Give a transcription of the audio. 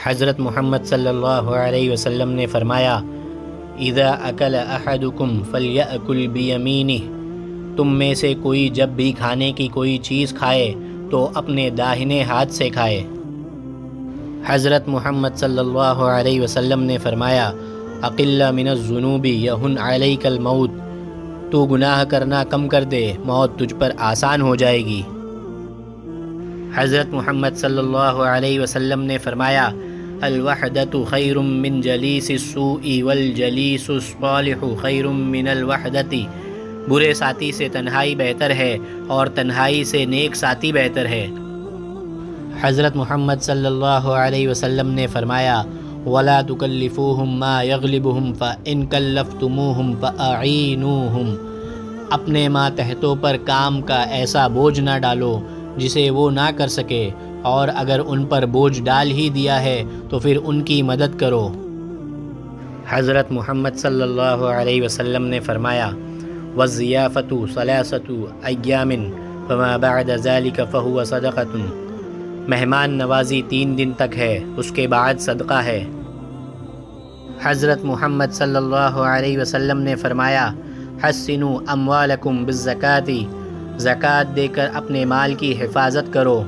حضرت محمد صلی اللہ علیہ وسلم نے فرمایا، اذا اکل احدکم فلیأکل بیمینہ، تم میں سے کوئی جب بھی کھانے کی کوئی چیز کھائے تو اپنے داہنے ہاتھ سے کھائے۔ حضرت محمد صلی اللہ علیہ وسلم نے فرمایا، اقل من الذنوب یہن علیک الموت، تو گناہ کرنا کم کر دے، موت تجھ پر آسان ہو جائے گی۔ حضرت محمد صلی اللہ علیہ وسلم نے فرمایا، الوحدۃ خیر من جلیس السوء والجلیس الصالح خیر من الوحدۃ، برے ساتھی سے تنہائی بہتر ہے اور تنہائی سے نیک ساتھی بہتر ہے۔ حضرت محمد صلی اللہ علیہ وسلم نے فرمایا، وَلَا تُكَلِّفُوهُمْ مَا يَغْلِبُهُمْ فَإِن كَلَّفْتُمُوهُمْ فَأَعِينُوهُمْ، اپنے ماتحتوں پر کام کا ایسا بوجھ نہ ڈالو جسے وہ نہ کر سکے، اور اگر ان پر بوجھ ڈال ہی دیا ہے تو پھر ان کی مدد کرو۔ حضرت محمد صلی اللہ علیہ وسلم نے فرمایا، وَالضِّيَافَةُ ثَلَاثَةُ أَيَّامٍ فَمَا بَعْدَ ذَلِكَ فَهُوَ صَدَقَةٌ، مہمان نوازی 3 دن تک ہے، اس کے بعد صدقہ ہے۔ حضرت محمد صلی اللہ علیہ وسلم نے فرمایا، حسنوا اموالکم بالزکاۃ، زکوٰۃ دے کر اپنے مال کی حفاظت کرو۔